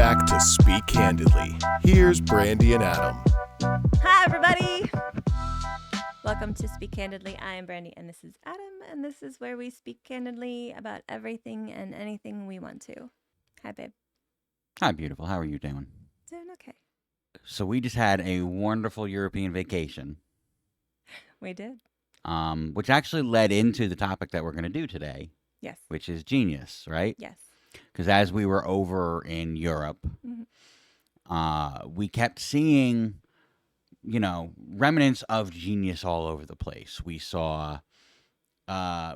back to Speak Candidly. Here's Brandy and Adam. Hi, everybody. Welcome to Speak Candidly. I am Brandy, and this is Adam, and this is where we speak candidly about everything and anything we want to. Hi, babe. Hi, beautiful. How are you doing? Doing okay. So we just had a wonderful European vacation, We did. which actually led into the topic that we're going to do today, Yes. which is genius, right? Yes. Because as we were over in Europe, we kept seeing, remnants of genius all over the place. We saw,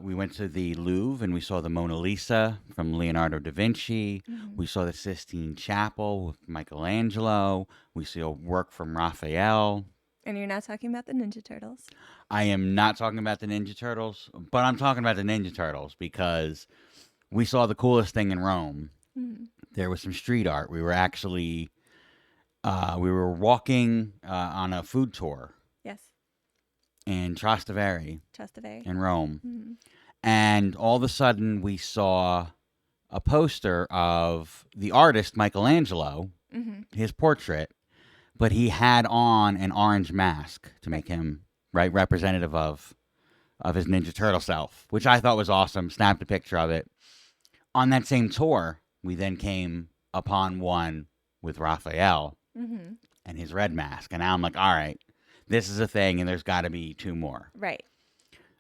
we went to the Louvre and we saw the Mona Lisa from Leonardo da Vinci. We saw the Sistine Chapel with Michelangelo. We saw work from Raphael. And you're not talking about the Ninja Turtles. I am not talking about the Ninja Turtles, but I'm talking about the Ninja Turtles because we saw the coolest thing in Rome. There was some street art. We were actually, we were walking on a food tour. Yes. In Trastevere Trastevere. in Rome. And all of a sudden we saw a poster of the artist Michelangelo, his portrait, but he had on an orange mask to make him representative of his Ninja Turtle self, which I thought was awesome. Snapped a picture of it. On that same tour, we then came upon one with Raphael and his red mask. And now I'm like, all right, this is a thing, and there's got to be two more. Right.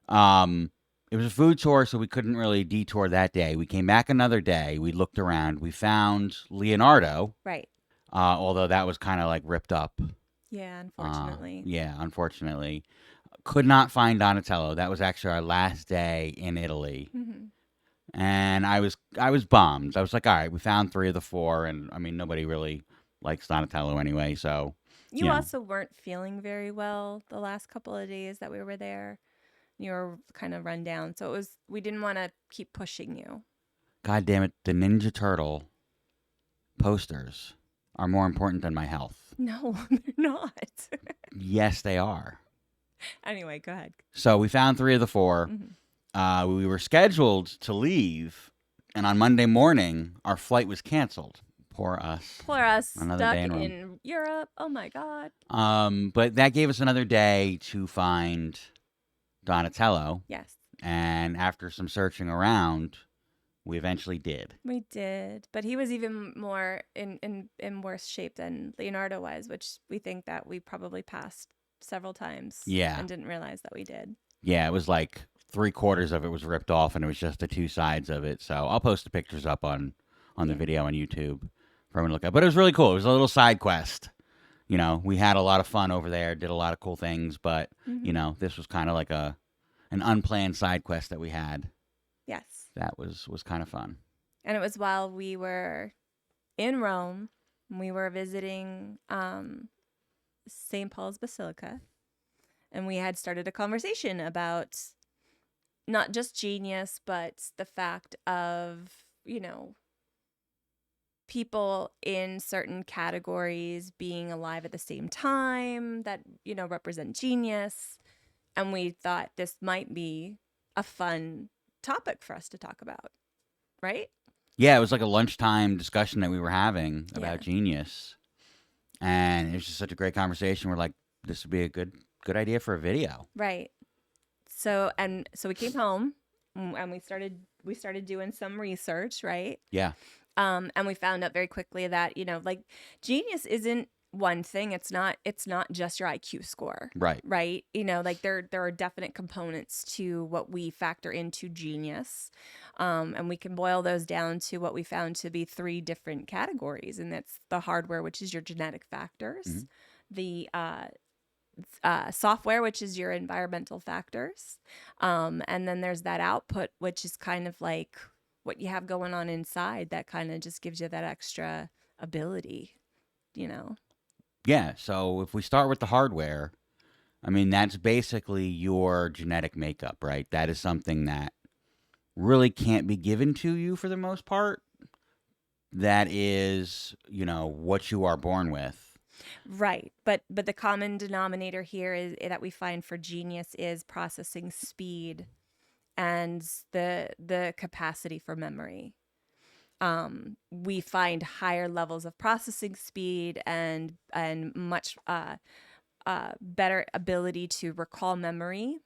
It was a food tour, so we couldn't really detour that day. We came back another day. We looked around. We found Leonardo. Right. Although that was kind of like ripped up. Yeah, unfortunately. Unfortunately. Could not find Donatello. That was actually our last day in Italy. And I was bummed. I was like, all right, we found 3 of the 4, and I mean, nobody really likes Donatello anyway, so. You also weren't feeling very well the last couple of days that we were there. You were kind of run down, so we didn't want to keep pushing you. God damn it, the Ninja Turtle posters are more important than my health. No, they're not. Yes, they are. Anyway, go ahead. So we found 3 of the 4. We were scheduled to leave, and on Monday morning, our flight was canceled. Poor us. Poor us, Another stuck day in Rome. in Europe. Oh, my God. But that gave us another day to find Donatello. Yes. And after some searching around, we eventually did. We did. But he was even more in worse shape than Leonardo was, which we think that we probably passed several times. Yeah. And didn't realize that we did. Yeah, it was like 3/4 of it was ripped off, and it was just the 2 sides of it. So I'll post the pictures up on the video on YouTube for everyone to look at. But it was really cool. It was a little side quest. We had a lot of fun over there, did a lot of cool things, but, this was kind of like an unplanned side quest that we had. Yes. That was kind of fun. And it was while we were in Rome, we were visiting St. Paul's Basilica, and we had started a conversation about not just genius, but the fact of, people in certain categories being alive at the same time that, represent genius. And we thought this might be a fun topic for us to talk about, right? Yeah, it was like a lunchtime discussion that we were having about genius. And it was just such a great conversation. We're like, this would be a good idea for a video. Right. So we came home and we started doing some research, right? Yeah. And we found out very quickly that, genius isn't one thing. It's not just your IQ score. Right. Right. There are definite components to what we factor into genius. And we can boil those down to what we found to be 3 different categories. And that's the hardware, which is your genetic factors, the software, which is your environmental factors. And then there's that output, which is kind of like what you have going on inside that kind of just gives you that extra ability, Yeah, so if we start with the hardware, I mean, that's basically your genetic makeup, right? That is something that really can't be given to you for the most part. That is, what you are born with. Right. But the common denominator here is that we find for genius is processing speed and the capacity for memory. we find higher levels of processing speed and much better ability to recall memory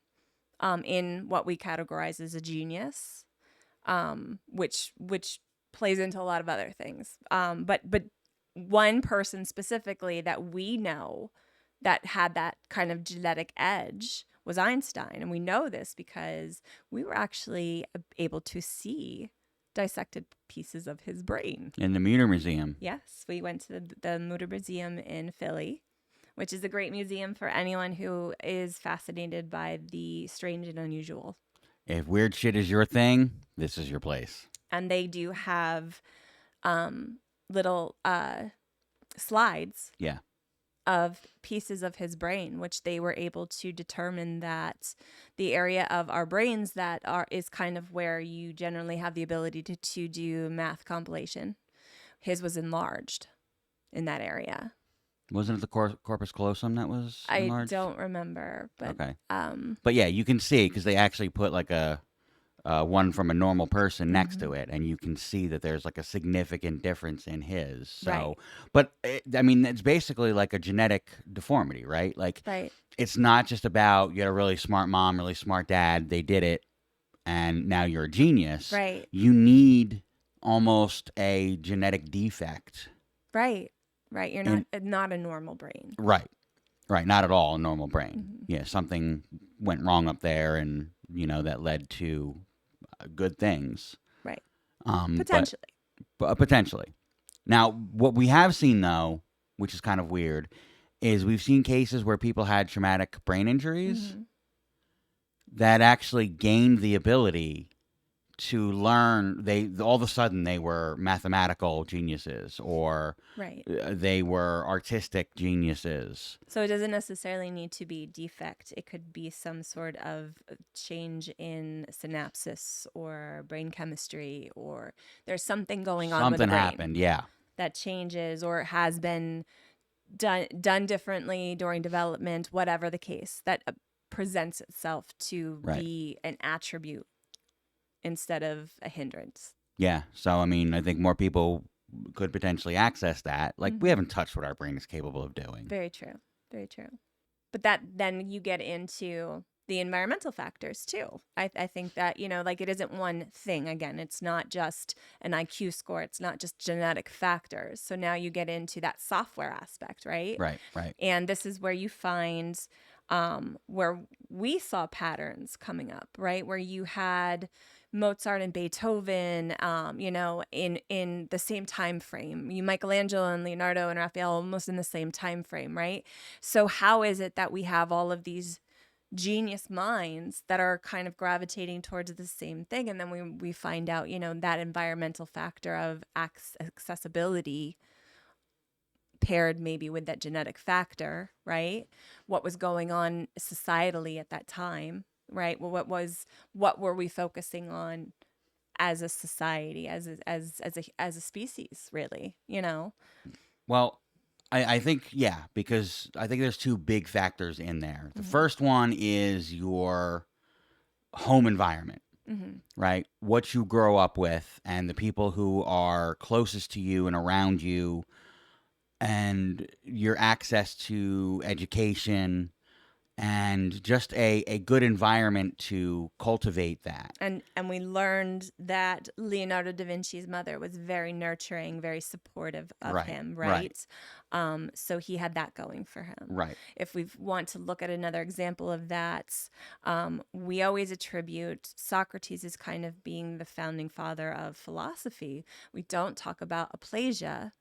in what we categorize as a genius, which plays into a lot of other things. But one person specifically that we know that had that kind of genetic edge was Einstein. And we know this because we were actually able to see dissected pieces of his brain. In the Muir Museum. Yes, we went to the Muir Museum in Philly, which is a great museum for anyone who is fascinated by the strange and unusual. If weird shit is your thing, this is your place. And they do have little slides Yeah. of pieces of his brain, which they were able to determine that the area of our brains that is kind of where you generally have the ability to do math compilation. His was enlarged in that area. Wasn't it the corpus callosum that was enlarged? I don't remember, but okay. But yeah, you can see because they actually put like a one from a normal person next to it, and you can see that there's like a significant difference in his. So, right. But I mean, it's basically like a genetic deformity, right? Like, right. It's not just about you had a really smart mom, really smart dad. They did it, and now you're a genius. Right. You need almost a genetic defect. Right. Right. You're not a normal brain. Right. Right. Not at all a normal brain. Mm-hmm. Yeah. Something went wrong up there, and that led to good things. Right. Potentially. But potentially. Now, what we have seen, though, which is kind of weird, is we've seen cases where people had traumatic brain injuries that actually gained the ability to learn. All of a sudden they were mathematical geniuses, or right. They were artistic geniuses. So it doesn't necessarily need to be defect. It could be some sort of change in synapses or brain chemistry, or there's something going on with the brain. Something happened, yeah. That changes or has been done differently during development, whatever the case, that presents itself to be an attribute instead of a hindrance. Yeah. So, I mean, I think more people could potentially access that. Like, we haven't touched what our brain is capable of doing. Very true. Very true. But then you get into the environmental factors too. I think that, like it isn't one thing. Again, it's not just an IQ score. It's not just genetic factors. So now you get into that software aspect, right? Right, right. And this is where you find where we saw patterns coming up, right? Where you had Mozart and Beethoven, in the same time frame. Michelangelo and Leonardo and Raphael almost in the same time frame, right? So how is it that we have all of these genius minds that are kind of gravitating towards the same thing, and then we find out, that environmental factor of accessibility paired maybe with that genetic factor, right? What was going on societally at that time? Right. Well, what were we focusing on as a society, as a species, really? Well, I think because I think there's two big factors in there. The first one is your home environment, right? What you grow up with, and the people who are closest to you and around you, and your access to education. And just a good environment to cultivate that. And we learned that Leonardo da Vinci's mother was very nurturing, very supportive of him, right? So he had that going for him. Right. If we want to look at another example of that, we always attribute Socrates as kind of being the founding father of philosophy. We don't talk about Aplasia,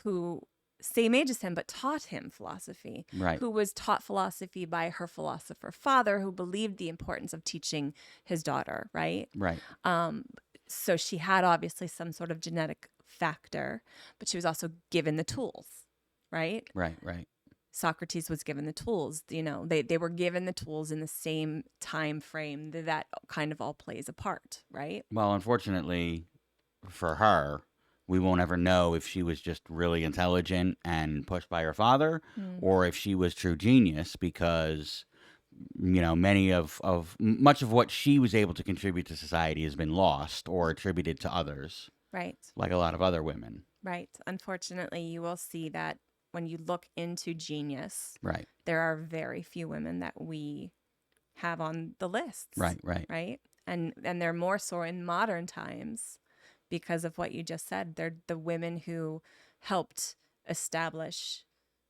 who same age as him, but taught him philosophy, right. Who was taught philosophy by her philosopher father, who believed the importance of teaching his daughter, right? Right. So she had obviously some sort of genetic factor, but she was also given the tools, right? Right, right. Socrates was given the tools, they were given the tools in the same time frame that kind of all plays a part, right? Well, unfortunately for her, we won't ever know if she was just really intelligent and pushed by her father, or if she was true genius, because much of what she was able to contribute to society has been lost or attributed to others. Right. like a lot of other women. Right. Unfortunately, you will see that when you look into genius, Right. there are very few women that we have on the lists. Right. Right. Right. And they're more so in modern times because of what you just said. They're the women who helped establish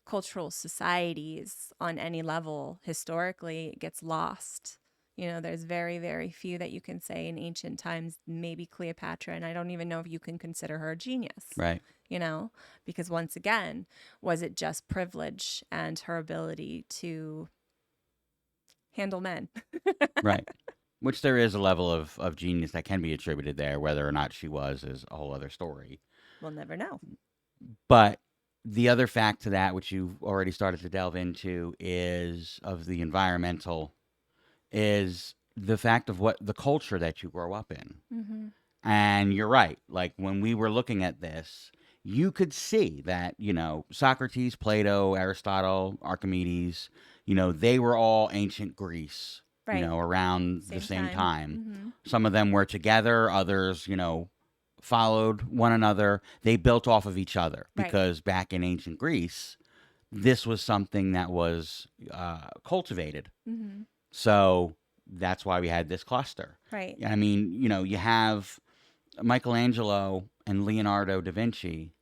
cultural societies on any level. Historically, it gets lost. You know, there's very, very few that you can say in ancient times, maybe Cleopatra, and I don't even know if you can consider her a genius. Right. You know, because once again, was it just privilege and her ability to handle men? Right. Which there is a level of genius that can be attributed there. Whether or not she was is a whole other story. We'll never know. But the other fact to that, which you've already started to delve into, is of the environmental, is the fact of what the culture that you grow up in. Mm-hmm. And you're right. Like when we were looking at this, you could see that, Socrates, Plato, Aristotle, Archimedes, they were all ancient Greece, Right. around the same time. Mm-hmm. Some of them were together, others, followed one another. They built off of each other Right. because back in ancient Greece, this was something that was cultivated. Mm-hmm. So that's why we had this cluster. Right. I mean, you have Michelangelo and Leonardo da Vinci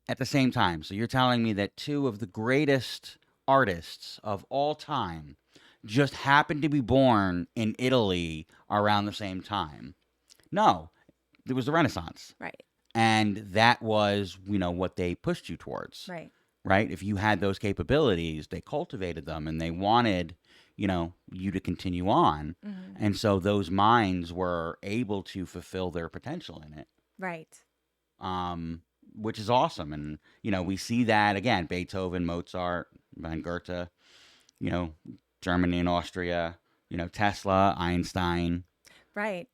at the same time. So you're telling me that two of the greatest artists of all time just happened to be born in Italy around the same time? No, it was the Renaissance. Right. And that was, what they pushed you towards. Right. Right? If you had those capabilities, they cultivated them and they wanted, you to continue on. Mm-hmm. And so those minds were able to fulfill their potential in it. Right. Which is awesome. And, we see that again, Beethoven, Mozart, Van Goethe, Germany and Austria, Tesla, Einstein. Right.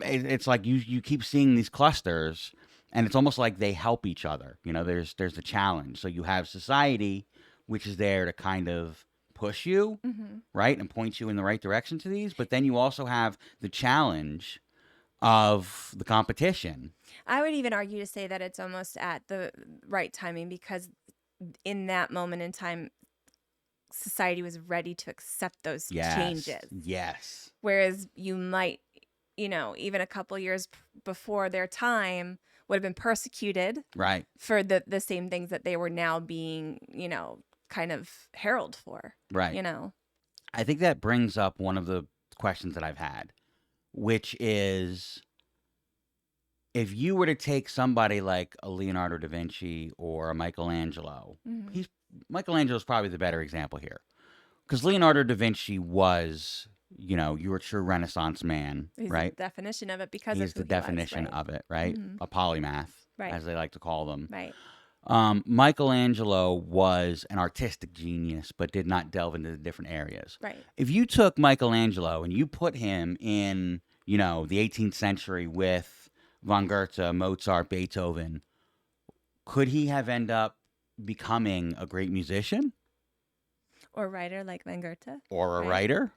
It's like you keep seeing these clusters and it's almost like they help each other. There's a challenge. So you have society, which is there to kind of push you, Mm-hmm. right, and point you in the right direction to these. But then you also have the challenge of the competition. I would even argue to say that it's almost at the right timing because in that moment in time, society was ready to accept those changes. Yes. Whereas you might, even a couple years before their time would have been persecuted Right. for the same things that they were now being, kind of heralded for. Right. I think that brings up one of the questions that I've had, which is if you were to take somebody like a Leonardo da Vinci or a Michelangelo, Mm-hmm. Michelangelo's probably the better example here. Because Leonardo da Vinci was, you're a true Renaissance man, He's right? the definition of it because He's of who the definition he was, right? of it, right? Mhm. A polymath, Right. as they like to call them. Right. Michelangelo was an artistic genius, but did not delve into the different areas. Right. If you took Michelangelo and you put him in, the 18th century with Van Goethe, Mozart, Beethoven, could he have ended up becoming a great musician? Or a writer like Van Goethe? Or a Right. writer?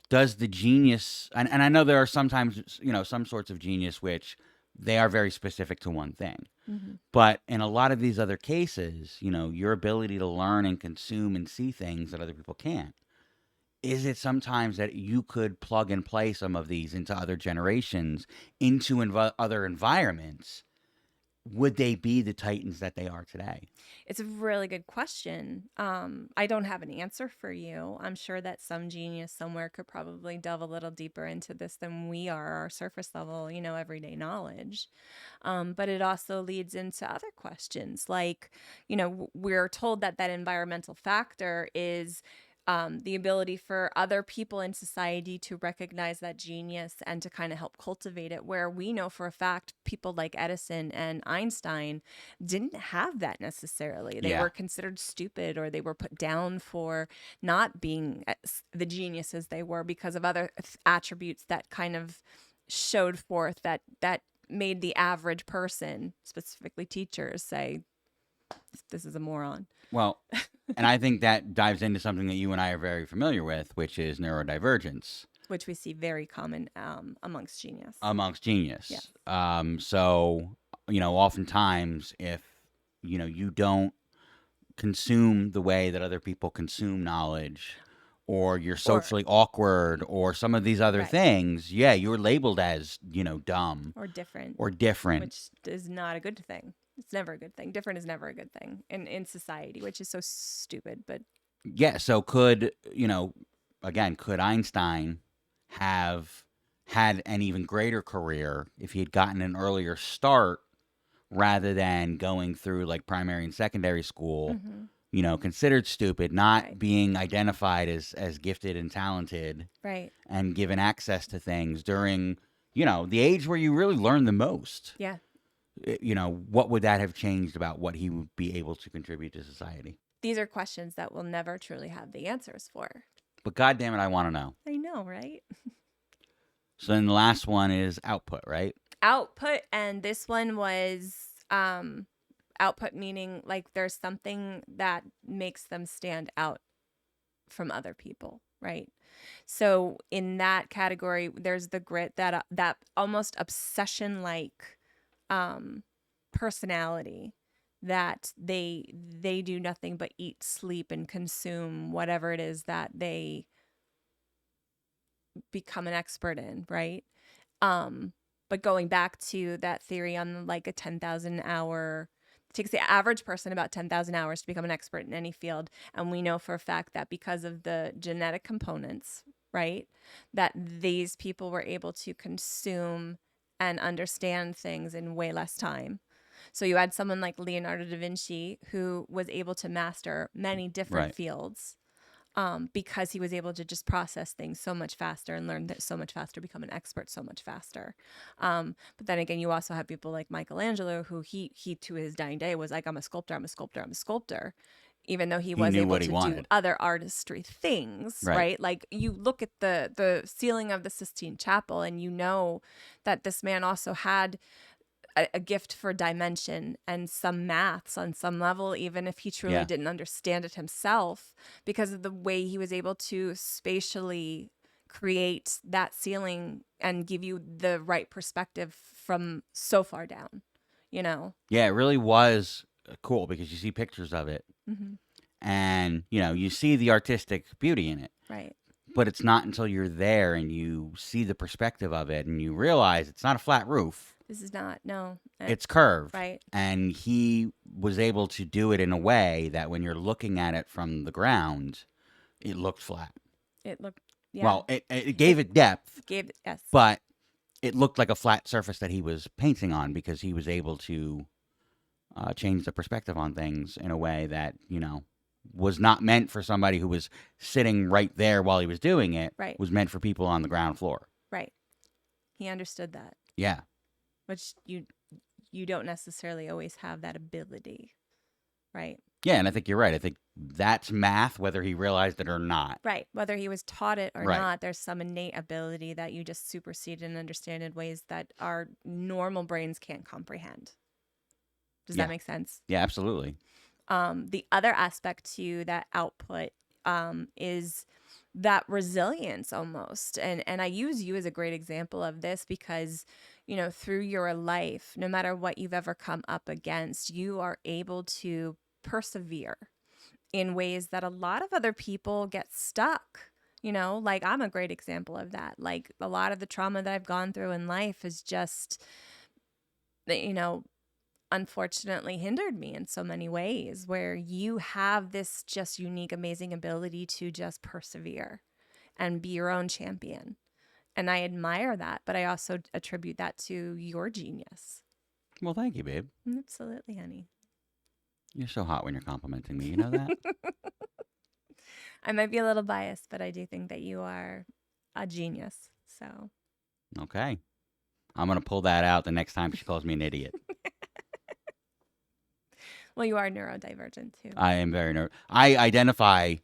Does the genius, and I know there are sometimes, some sorts of genius which they are very specific to one thing. Mm-hmm. But in a lot of these other cases, your ability to learn and consume and see things that other people can't. Is it sometimes that you could plug and play some of these into other generations, into other environments? Would they be the titans that they are today? It's a really good question. I don't have an answer for you. I'm sure that some genius somewhere could probably delve a little deeper into this than we are, our surface level, everyday knowledge. But it also leads into other questions like, we're told that environmental factor is the ability for other people in society to recognize that genius and to kind of help cultivate it, where we know for a fact people like Edison and Einstein didn't have that necessarily. They Yeah. were considered stupid or they were put down for not being the geniuses they were because of other attributes that kind of showed forth that made the average person, specifically teachers, say, this is a moron. Well, and I think that dives into something that you and I are very familiar with, which is neurodivergence. which we see very common amongst genius. Amongst genius. Yes. So, oftentimes if, you don't consume the way that other people consume knowledge, or you're socially awkward, or some of these other Right. things, yeah, you're labeled as, dumb or different. or different. Which is not a good thing. It's never a good thing. Different is never a good thing in society, which is so stupid. But Yeah, so could Einstein have had an even greater career if he had gotten an earlier start rather than going through like primary and secondary school, considered stupid, not Right. being identified as gifted and talented, right. and given access to things during, the age where you really learn the most? Yeah. What would that have changed about what he would be able to contribute to society? These are questions that we'll never truly have the answers for. But God damn it, I want to know. I know, right? So then the last one is output, right? Output, and this one was output, meaning like there's something that makes them stand out from other people, right? So in that category, there's the grit, that almost obsession like personality, that they do nothing but eat, sleep, and consume whatever it is that they become an expert in, right? But going back to that theory on like a 10,000 hour, it takes the average person about 10,000 hours to become an expert in any field. And we know for a fact that because of the genetic components, right, that these people were able to consume and understand things in way less time. So you had someone like Leonardo da Vinci, who was able to master many different Right. fields, because he was able to just process things so much faster and learn that so much faster, become an expert so much faster. But then again, you also have people like Michelangelo, who he to his dying day was like, I'm a sculptor, I'm a sculptor, I'm a sculptor. Even though he was knew able what he to do wanted. other artistry things, Right. right? Like you look at the ceiling of the Sistine Chapel, and you know that this man also had a gift for dimension and some maths on some level, even if he truly Yeah. didn't understand it himself, because of the way he was able to spatially create that ceiling and give you the right perspective from so far down, Yeah, it really was cool because you see pictures of it Mm-hmm. and, you see the artistic beauty in it. Right. But it's not until you're there and you see the perspective of it and you realize it's not a flat roof. This is not, no. It's curved. Right. And he was able to do it in a way that when you're looking at it from the ground, it looked flat. It looked, yeah. Well, it gave it depth, Yes. but it looked like a flat surface that he was painting on because he was able to change the perspective on things in a way that, was not meant for somebody who was sitting right there while he was doing it. Right. Was meant for people on the ground floor. Right. He understood that, Yeah. which you don't necessarily always have that ability, right? Yeah, and I think you're right. I think that's math, whether he realized it or not. Right. Whether he was taught it or Right. not, there's some innate ability that you just supersede and understand in ways that our normal brains can't comprehend. Does Yeah. that make sense? Yeah, absolutely. The other aspect to that output is that resilience almost. And I use you as a great example of this because, through your life, no matter what you've ever come up against, you are able to persevere in ways that a lot of other people get stuck. Like I'm a great example of that. Like a lot of the trauma that I've gone through in life is just, unfortunately hindered me in so many ways, where you have this just unique, amazing ability to just persevere and be your own champion. And I admire that, but I also attribute that to your genius. Well, thank you, babe. Absolutely, honey. You're so hot when you're complimenting me. You know that? I might be a little biased, but I do think that you are a genius. So, Okay. I'm going to pull that out the next time she calls me an idiot. well, you are neurodivergent too. I am very nervous. I identify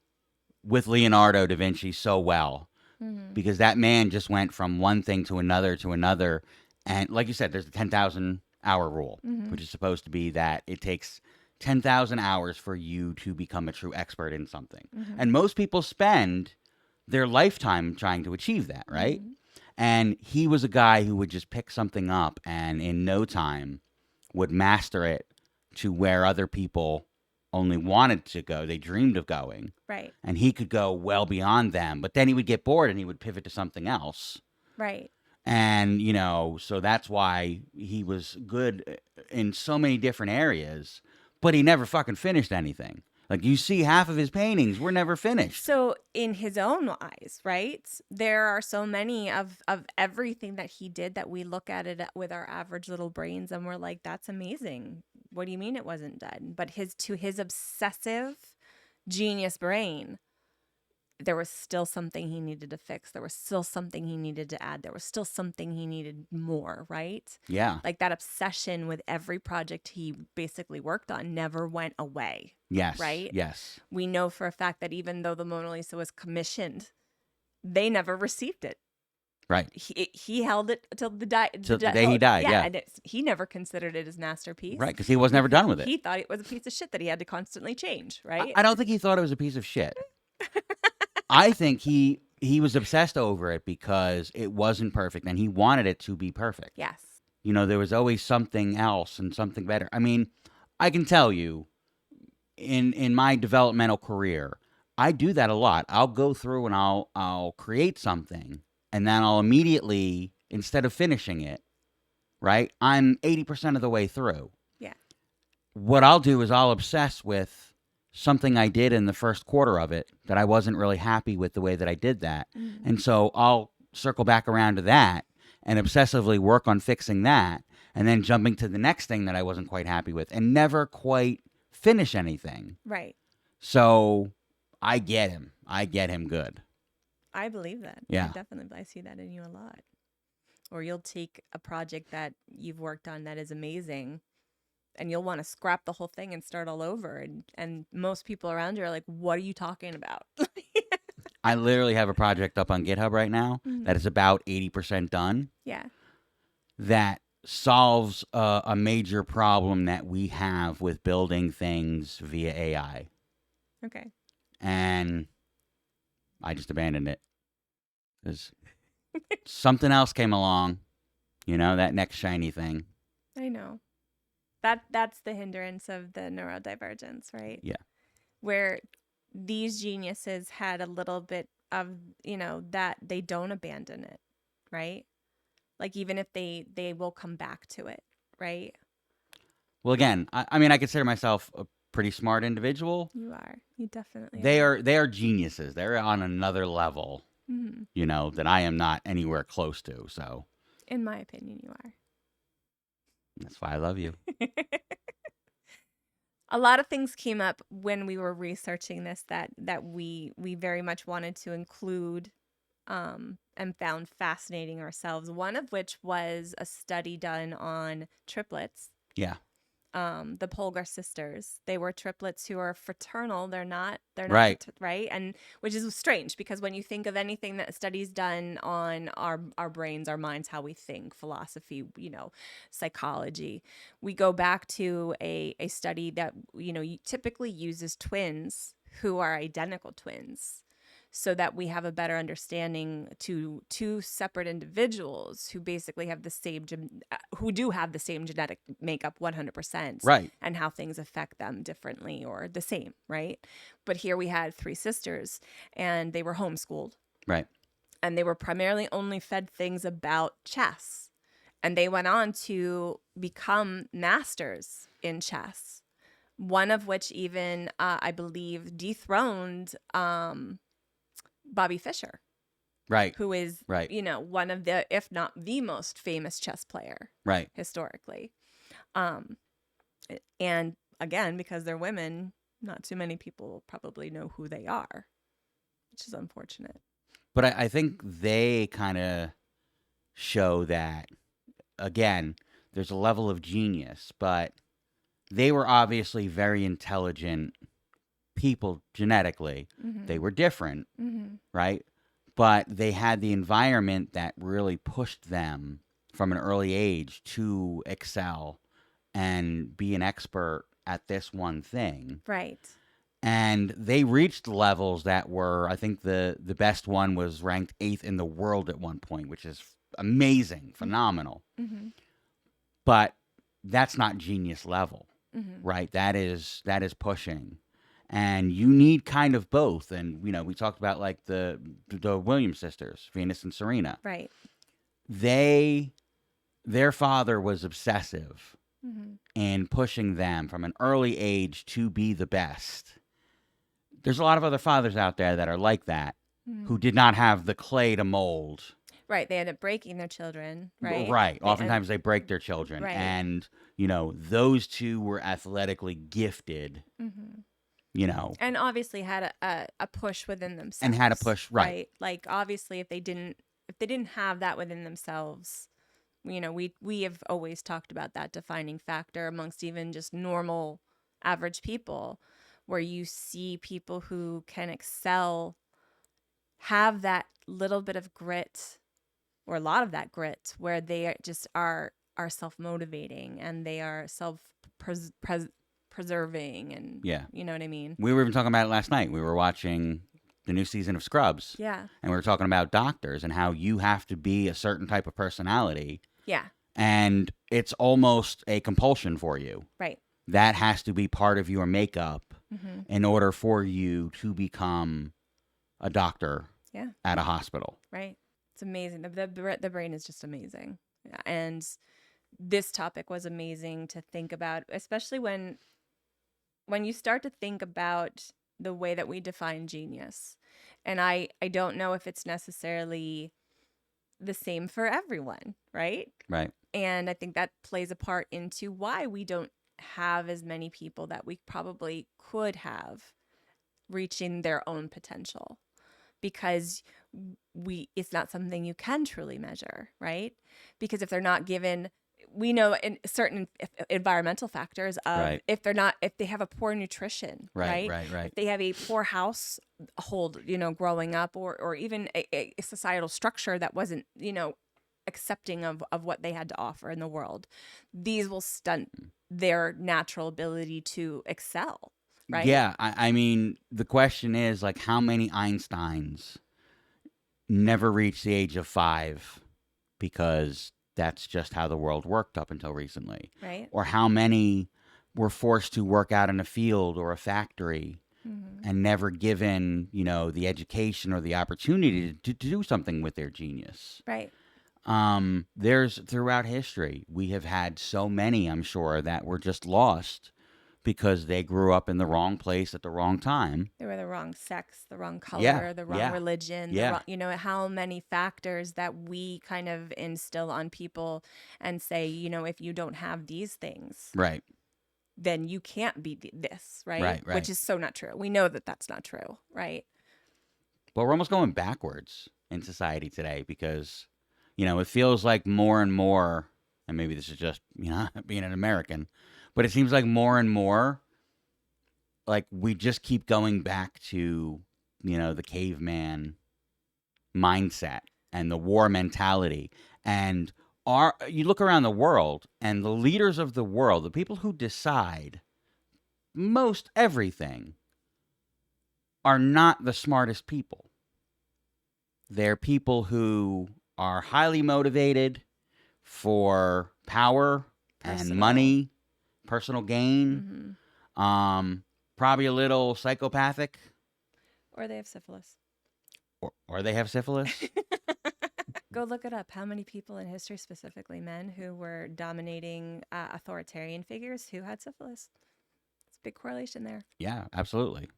with Leonardo da Vinci so well Mhm. because that man just went from one thing to another to another. And like you said, there's the 10,000 hour rule, Mhm. which is supposed to be that it takes 10,000 hours for you to become a true expert in something. Mhm. And most people spend their lifetime trying to achieve that, right? Mhm. And he was a guy who would just pick something up and in no time would master it to where other people only wanted to go. They dreamed of going. Right. And he could go well beyond them. But then he would get bored and he would pivot to something else. Right. And, so that's why he was good in so many different areas. But he never fucking finished anything. Like, you see half of his paintings were never finished. So in his own eyes, right? There are so many of everything that he did that we look at it with our average little brains and we're like, that's amazing. What do you mean it wasn't done? But to his obsessive genius brain, there was still something he needed to fix. There was still something he needed to add. There was still something he needed more, right? Yeah. Like that obsession with every project he basically worked on never went away. Yes. Right? Yes. We know for a fact that even though the Mona Lisa was commissioned, they never received it. Right. He held it until the day he died. Yeah. And he never considered it his masterpiece. Right. Because he was never done with it. He thought it was a piece of shit that he had to constantly change. Right. I don't think he thought it was a piece of shit. I think he was obsessed over it because it wasn't perfect and he wanted it to be perfect. Yes. There was always something else and something better. I mean, I can tell you in my developmental career, I do that a lot. I'll go through and I'll create something and then I'll immediately, instead of finishing it, right, I'm 80% of the way through. Yeah. What I'll do is I'll obsess with something I did in the first quarter of it that I wasn't really happy with the way that I did that. Mm-hmm. And so I'll circle back around to that and obsessively work on fixing that and then jumping to the next thing that I wasn't quite happy with and never quite finish anything. Right. So I get him. I get him good. I believe that. Yeah. I see that in you a lot. Or you'll take a project that you've worked on that is amazing and you'll want to scrap the whole thing and start all over. And most people around you are like, what are you talking about? I literally have a project up on GitHub right now that is about 80% done. Yeah. That solves a major problem that we have with building things via AI. Okay. And I just abandoned it because something else came along, that next shiny thing. I know. That's the hindrance of the neurodivergence, right? Yeah. Where these geniuses had a little bit of, that they don't abandon it, right? Like even if they will come back to it, right? Well, again, I mean, I consider myself a pretty smart individual. You are. You definitely They are geniuses. They're on another level, that I am not anywhere close to. So, in my opinion, you are. That's why I love you. A lot of things came up when we were researching this that we very much wanted to include and found fascinating ourselves. One of which was a study done on triplets. Yeah. The Polgar sisters. They were triplets who are fraternal. They're not right. Right. And which is strange because when you think of anything that studies done on our brains, our minds, how we think, philosophy, psychology, we go back to a study that, typically uses twins who are identical twins, so that we have a better understanding to two separate individuals who basically have the same, who do have the same genetic makeup 100%. Right. And how things affect them differently or the same, right? But here we had three sisters and they were homeschooled. Right. And they were primarily only fed things about chess. And they went on to become masters in chess. One of which even, I believe, dethroned Bobby Fischer, right, who is, right, one of the, if not the most famous chess player, right, historically. And again, because they're women, not too many people probably know who they are, which is unfortunate. But I think they kind of show that, again, there's a level of genius, but they were obviously very intelligent people genetically. Mm-hmm. They were different, right? But they had the environment that really pushed them from an early age to excel and be an expert at this one thing. Right. And they reached levels that were, I think the best one was ranked 8th in the world at one point, which is amazing, phenomenal. Mm-hmm. But that's not genius level, Mm-hmm. right? That is pushing. And you need kind of both. And, you know, we talked about like the Williams sisters, Venus and Serena. Right. Their father was obsessive Mm-hmm. in pushing them from an early age to be the best. There's a lot of other fathers out there that are like that, Mm-hmm. who did not have the clay to mold. Right. They end up breaking their children, right? Right. Oftentimes they break their children. Right. And, you know, those two were athletically gifted, Mm-hmm. you know. And obviously had a push within themselves. And had a push, right. Like obviously if they didn't have that within themselves, you know, we have always talked about that defining factor amongst even just normal average people, where you see people who can excel, have that little bit of grit, or a lot of that grit, where they just are self-motivating and they are self-preserving, and you know what I mean? We were even talking about it last night. We were watching the new season of Scrubs. Yeah. And we were talking about doctors and how you have to be a certain type of personality. Yeah. And it's almost a compulsion for you. Right. That has to be part of your makeup Mm-hmm. in order for you to become a doctor at a hospital. Right. It's amazing. The brain is just amazing. And this topic was amazing to think about, especially when you start to think about the way that we define genius. And I don't know if it's necessarily the same for everyone, right? Right. And I think that plays a part into why we don't have as many people that we probably could have reaching their own potential, because it's not something you can truly measure, right? Because if they're not given, we know in certain environmental factors of if they have a poor nutrition, right? If they have a poor household, you know, growing up, or even a societal structure that wasn't, you know, accepting of what they had to offer in the world, these will stunt their natural ability to excel, right? Yeah, I mean, the question is, like, how many Einsteins never reached the age of 5 because that's just how the world worked up until recently? Right. Or how many were forced to work out in a field or a factory and never given, you know, the education or the opportunity to do something with their genius? Right. There's throughout history, we have had so many, I'm sure, that were just lost because they grew up in the wrong place at the wrong time. They were the wrong sex, the wrong color, the wrong religion, you know, how many factors that we kind of instill on people and say, you know, if you don't have these things, right, then you can't be this, right? Which is so not true. We know that that's not true, right? But we're almost going backwards in society today because, you know, it feels like more and more, and maybe this is just, you know, being an American, but it seems like more and more, like we just keep going back to, you know, the caveman mindset and the war mentality. And you look around the world, and the leaders of the world, the people who decide most everything, are not the smartest people. They're people who are highly motivated for power and money, personal gain, probably a little psychopathic. Or they have syphilis. Or they have syphilis. Go look it up. How many people in history, specifically men, who were dominating authoritarian figures who had syphilis? It's a big correlation there. Yeah, absolutely.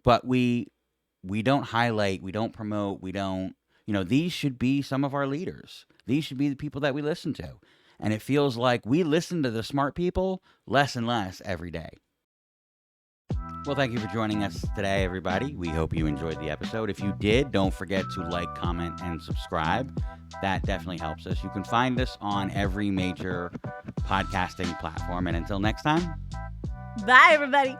But we don't highlight, we don't promote, we don't, you know, these should be some of our leaders. These should be the people that we listen to. And it feels like we listen to the smart people less and less every day. Well, thank you for joining us today, everybody. We hope you enjoyed the episode. If you did, don't forget to like, comment, and subscribe. That definitely helps us. You can find us on every major podcasting platform. And until next time, bye, everybody.